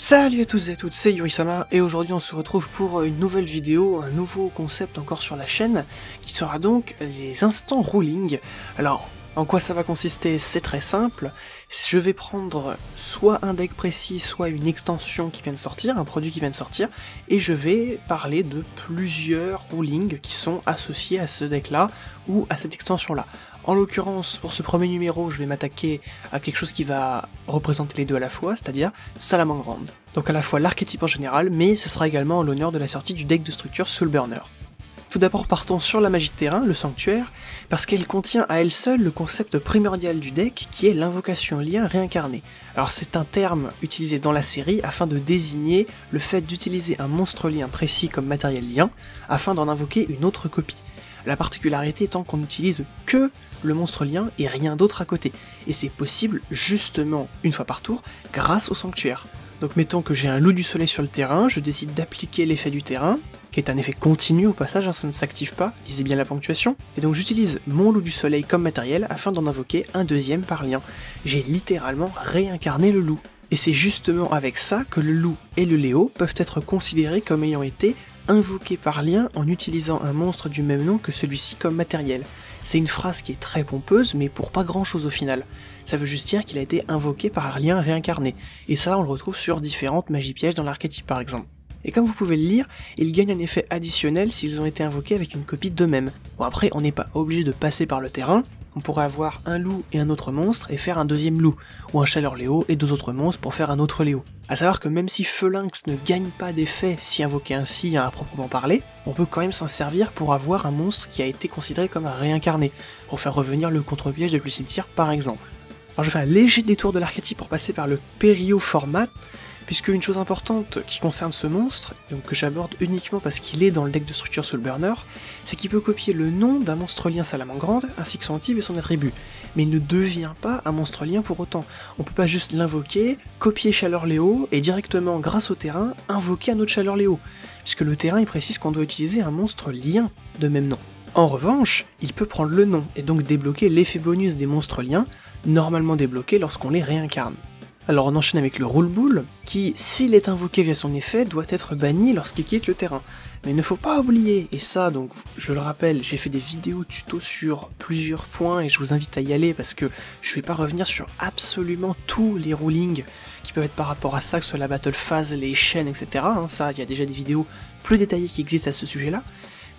Salut à tous et à toutes, c'est Yurisama et aujourd'hui on se retrouve pour une nouvelle vidéo, un nouveau concept encore sur la chaîne, qui sera donc les instants ruling. Alors, en quoi ça va consister? C'est très simple, je vais prendre soit un deck précis, soit une extension qui vient de sortir, un produit qui vient de sortir, et je vais parler de plusieurs rulings qui sont associés à ce deck-là, ou à cette extension-là. En l'occurrence, pour ce premier numéro, je vais m'attaquer à quelque chose qui va représenter les deux à la fois, c'est-à-dire Salamangreande. Donc à la fois l'archétype en général, mais ce sera également en l'honneur de la sortie du deck de structure Soulburner. Tout d'abord partons sur la magie de terrain, le sanctuaire, parce qu'elle contient à elle seule le concept primordial du deck, qui est l'invocation lien réincarné. Alors c'est un terme utilisé dans la série afin de désigner le fait d'utiliser un monstre lien précis comme matériel lien, afin d'en invoquer une autre copie. La particularité étant qu'on n'utilise que le monstre lien et rien d'autre à côté, et c'est possible justement une fois par tour grâce au sanctuaire. Donc mettons que j'ai un loup du soleil sur le terrain, je décide d'appliquer l'effet du terrain, qui est un effet continu au passage, ça ne s'active pas, lisez bien la ponctuation, et donc j'utilise mon loup du soleil comme matériel afin d'en invoquer un deuxième par lien. J'ai littéralement réincarné le loup. Et c'est justement avec ça que le loup et le léo peuvent être considérés comme ayant été invoqués par lien en utilisant un monstre du même nom que celui-ci comme matériel. C'est une phrase qui est très pompeuse, mais pour pas grand chose au final. Ça veut juste dire qu'il a été invoqué par lien réincarné, et ça on le retrouve sur différentes magies pièges dans l'archétype par exemple. Et comme vous pouvez le lire, ils gagnent un effet additionnel s'ils ont été invoqués avec une copie d'eux-mêmes. Bon après, on n'est pas obligé de passer par le terrain, on pourrait avoir un loup et un autre monstre et faire un deuxième loup, ou un chaleur léo et deux autres monstres pour faire un autre léo. A savoir que même si Phalanx ne gagne pas d'effet si invoqué ainsi à proprement parler, on peut quand même s'en servir pour avoir un monstre qui a été considéré comme un réincarné, pour faire revenir le contre-piège depuis le cimetière par exemple. Alors je fais un léger détour de l'archétype pour passer par le Perio format, puisque une chose importante qui concerne ce monstre, donc que j'aborde uniquement parce qu'il est dans le deck de structure Soulburner, c'est qu'il peut copier le nom d'un monstre lien Salamangreande, ainsi que son type et son attribut, mais il ne devient pas un monstre lien pour autant. On peut pas juste l'invoquer, copier Chaleur Léo, et directement, grâce au terrain, invoquer un autre Chaleur Léo, puisque le terrain il précise qu'on doit utiliser un monstre lien de même nom. En revanche, il peut prendre le nom, et donc débloquer l'effet bonus des monstres liens, normalement débloqué lorsqu'on les réincarne. Alors on enchaîne avec le Roule-Boule, qui, s'il est invoqué via son effet, doit être banni lorsqu'il quitte le terrain. Mais il ne faut pas oublier, et ça donc je le rappelle, j'ai fait des vidéos tuto sur plusieurs points et je vous invite à y aller parce que je vais pas revenir sur absolument tous les rulings qui peuvent être par rapport à ça, que ce soit la battle phase, les chaînes, etc. Ça, il y a déjà des vidéos plus détaillées qui existent à ce sujet-là.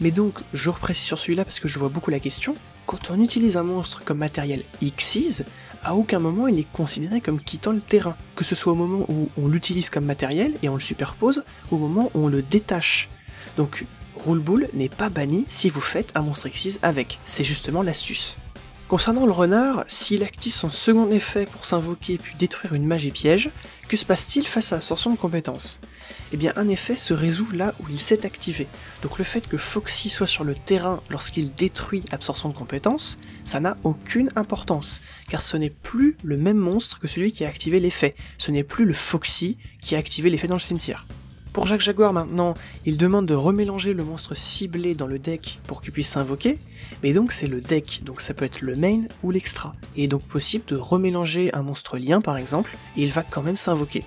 Mais donc, je reprécise sur celui-là parce que je vois beaucoup la question, quand on utilise un monstre comme matériel Xyz, à aucun moment il est considéré comme quittant le terrain, que ce soit au moment où on l'utilise comme matériel et on le superpose, ou au moment où on le détache. Donc, Roule-Boule n'est pas banni si vous faites un monstre Xyz avec, c'est justement l'astuce. Concernant le runner, s'il active son second effet pour s'invoquer puis détruire une magie piège, que se passe-t-il face à l'absorption de compétences? Eh bien un effet se résout là où il s'est activé, donc le fait que Foxy soit sur le terrain lorsqu'il détruit absorption de compétences, ça n'a aucune importance, car ce n'est plus le même monstre que celui qui a activé l'effet, ce n'est plus le Foxy qui a activé l'effet dans le cimetière. Pour Jacques Jaguar maintenant, il demande de remélanger le monstre ciblé dans le deck pour qu'il puisse s'invoquer, mais donc c'est le deck, donc ça peut être le main ou l'extra, et il est donc possible de remélanger un monstre lien par exemple, et il va quand même s'invoquer.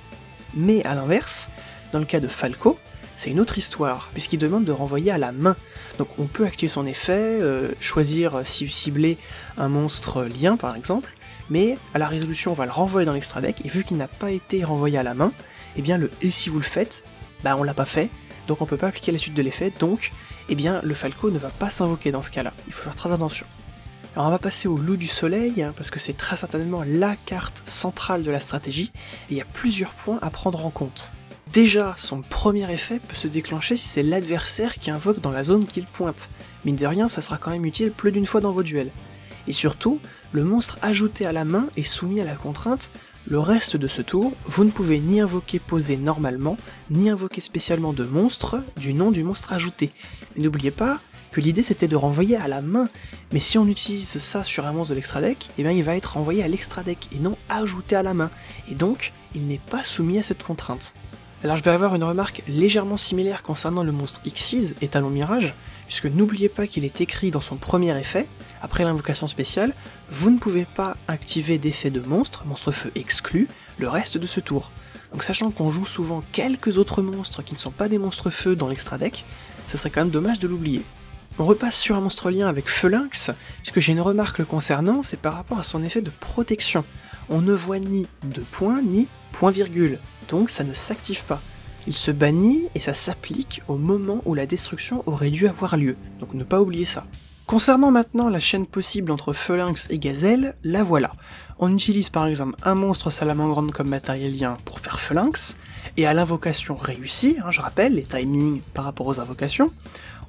Mais à l'inverse, dans le cas de Falco, c'est une autre histoire, puisqu'il demande de renvoyer à la main, donc on peut activer son effet, choisir si cibler un monstre lien par exemple, mais à la résolution on va le renvoyer dans l'extra deck, et vu qu'il n'a pas été renvoyé à la main, et bien le « et si vous le faites », bah on l'a pas fait, donc on peut pas appliquer la suite de l'effet, donc eh bien le Falco ne va pas s'invoquer dans ce cas-là, il faut faire très attention. Alors on va passer au loup du soleil, parce que c'est très certainement la carte centrale de la stratégie, et il y a plusieurs points à prendre en compte. Déjà, son premier effet peut se déclencher si c'est l'adversaire qui invoque dans la zone qu'il pointe, mine de rien ça sera quand même utile plus d'une fois dans vos duels. Et surtout, le monstre ajouté à la main est soumis à la contrainte. Le reste de ce tour, vous ne pouvez ni invoquer posé normalement, ni invoquer spécialement de monstre du nom du monstre ajouté. Mais n'oubliez pas que l'idée c'était de renvoyer à la main, mais si on utilise ça sur un monstre de l'extra deck, eh bien il va être renvoyé à l'extra deck et non ajouté à la main, et donc il n'est pas soumis à cette contrainte. Alors je vais avoir une remarque légèrement similaire concernant le monstre Xyz, Étalon Mirage, puisque n'oubliez pas qu'il est écrit dans son premier effet, après l'invocation spéciale, vous ne pouvez pas activer d'effet de monstre feu exclu, le reste de ce tour. Donc sachant qu'on joue souvent quelques autres monstres qui ne sont pas des monstres feu dans l'extra deck, ce serait quand même dommage de l'oublier. On repasse sur un monstre lien avec Phelynx, puisque j'ai une remarque le concernant, c'est par rapport à son effet de protection. On ne voit ni de point ni point virgule, donc ça ne s'active pas. Il se bannit et ça s'applique au moment où la destruction aurait dû avoir lieu, donc ne pas oublier ça. Concernant maintenant la chaîne possible entre Phelynx et Gazelle, la voilà. On utilise par exemple un monstre salamandre comme matériel lien pour faire Phelynx, et à l'invocation réussie, je rappelle, les timings par rapport aux invocations,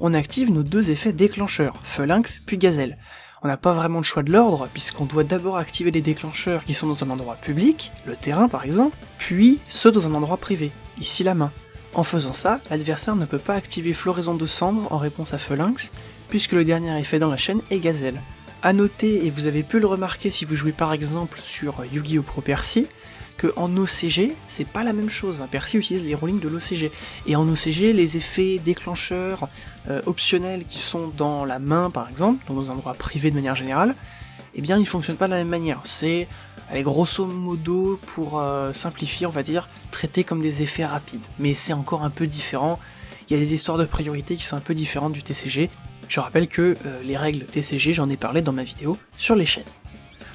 on active nos deux effets déclencheurs, Phelynx puis Gazelle. On n'a pas vraiment le choix de l'ordre, puisqu'on doit d'abord activer les déclencheurs qui sont dans un endroit public, le terrain par exemple, puis ceux dans un endroit privé, ici la main. En faisant ça, l'adversaire ne peut pas activer Floraison de Cendre en réponse à Phelynx, puisque le dernier effet dans la chaîne est Gazelle. A noter, et vous avez pu le remarquer si vous jouez par exemple sur Yu-Gi-Oh! Pro Percy, que en OCG, c'est pas la même chose. Percy utilise les rulings de l'OCG. Et en OCG, les effets déclencheurs optionnels qui sont dans la main par exemple, dans un endroit privé de manière générale, eh bien ils fonctionnent pas de la même manière. C'est, allez, grosso modo, pour simplifier, on va dire, traités comme des effets rapides. Mais c'est encore un peu différent. Il y a des histoires de priorité qui sont un peu différentes du TCG. Je rappelle que les règles TCG, j'en ai parlé dans ma vidéo sur les chaînes.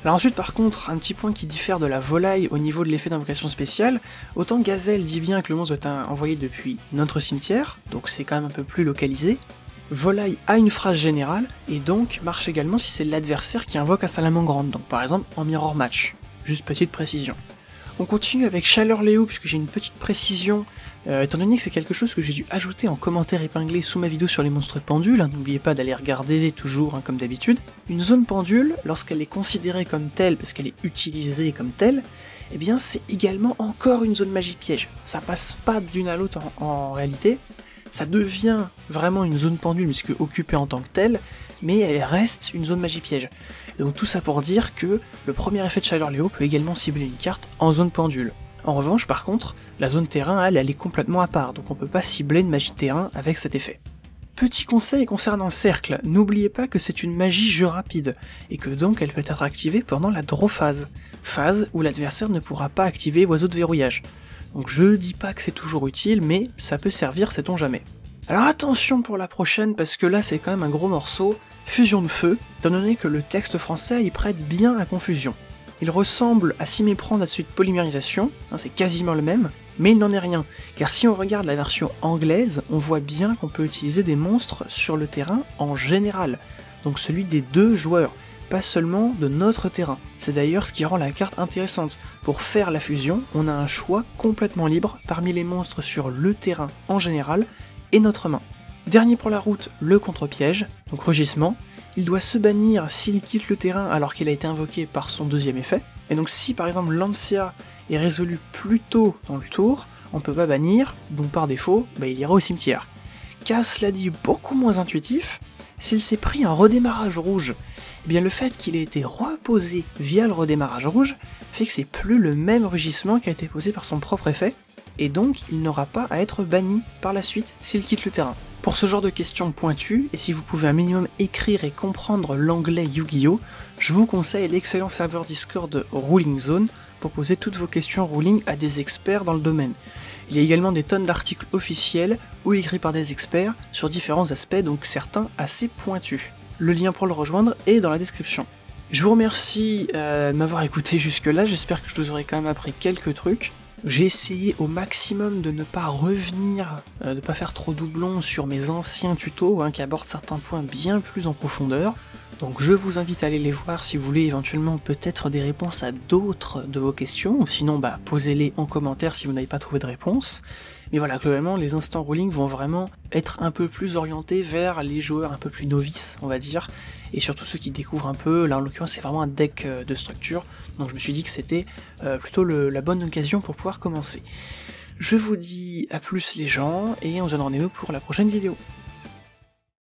Alors ensuite par contre, un petit point qui diffère de la volaille au niveau de l'effet d'invocation spéciale, autant Gazelle dit bien que le monstre doit être envoyé depuis notre cimetière, donc c'est quand même un peu plus localisé, volaille a une phrase générale, et donc marche également si c'est l'adversaire qui invoque un salamandre, donc par exemple en mirror match, juste petite précision. On continue avec Chaleur Léo, puisque j'ai une petite précision, étant donné que c'est quelque chose que j'ai dû ajouter en commentaire épinglé sous ma vidéo sur les monstres pendules, n'oubliez pas d'aller regarder toujours, comme d'habitude. Une zone pendule, lorsqu'elle est considérée comme telle, parce qu'elle est utilisée comme telle, eh bien c'est également encore une zone magie piège. Ça passe pas d'une à l'autre en réalité, ça devient vraiment une zone pendule, puisque occupée en tant que telle, mais elle reste une zone magie piège. Donc tout ça pour dire que le premier effet de Chaleur Léo peut également cibler une carte en zone pendule. En revanche, par contre, la zone terrain, elle est complètement à part, donc on peut pas cibler une magie de terrain avec cet effet. Petit conseil concernant le cercle, n'oubliez pas que c'est une magie jeu rapide, et que donc elle peut être activée pendant la draw phase, phase où l'adversaire ne pourra pas activer Oiseau de verrouillage. Donc je dis pas que c'est toujours utile, mais ça peut servir, sait-on jamais. Alors attention pour la prochaine, parce que là c'est quand même un gros morceau, Fusion de feu, étant donné que le texte français y prête bien à confusion. Il ressemble à s'y méprendre à celui de polymérisation, c'est quasiment le même, mais il n'en est rien, car si on regarde la version anglaise, on voit bien qu'on peut utiliser des monstres sur le terrain en général, donc celui des deux joueurs, pas seulement de notre terrain. C'est d'ailleurs ce qui rend la carte intéressante. Pour faire la fusion, on a un choix complètement libre parmi les monstres sur le terrain en général et notre main. Dernier pour la route, le contre-piège, donc rugissement. Il doit se bannir s'il quitte le terrain alors qu'il a été invoqué par son deuxième effet. Et donc si par exemple Lancia est résolu plus tôt dans le tour, on peut pas bannir, donc par défaut, il ira au cimetière. Car cela dit beaucoup moins intuitif, s'il s'est pris un redémarrage rouge, eh bien le fait qu'il ait été reposé via le redémarrage rouge fait que c'est plus le même rugissement qui a été posé par son propre effet, et donc il n'aura pas à être banni par la suite s'il quitte le terrain. Pour ce genre de questions pointues, et si vous pouvez un minimum écrire et comprendre l'anglais Yu-Gi-Oh!, je vous conseille l'excellent serveur Discord Ruling Zone pour poser toutes vos questions ruling à des experts dans le domaine. Il y a également des tonnes d'articles officiels ou écrits par des experts sur différents aspects, donc certains assez pointus. Le lien pour le rejoindre est dans la description. Je vous remercie de m'avoir écouté jusque là, j'espère que je vous aurai quand même appris quelques trucs. J'ai essayé au maximum de ne pas revenir, de ne pas faire trop doublon sur mes anciens tutos qui abordent certains points bien plus en profondeur. Donc je vous invite à aller les voir si vous voulez éventuellement peut-être des réponses à d'autres de vos questions, ou sinon posez-les en commentaire si vous n'avez pas trouvé de réponse. Mais voilà, globalement les instants ruling vont vraiment être un peu plus orientés vers les joueurs un peu plus novices, on va dire, et surtout ceux qui découvrent un peu. Là en l'occurrence c'est vraiment un deck de structure, donc je me suis dit que c'était plutôt la bonne occasion pour pouvoir commencer. Je vous dis à plus les gens, et on se donne rendez-vous pour la prochaine vidéo.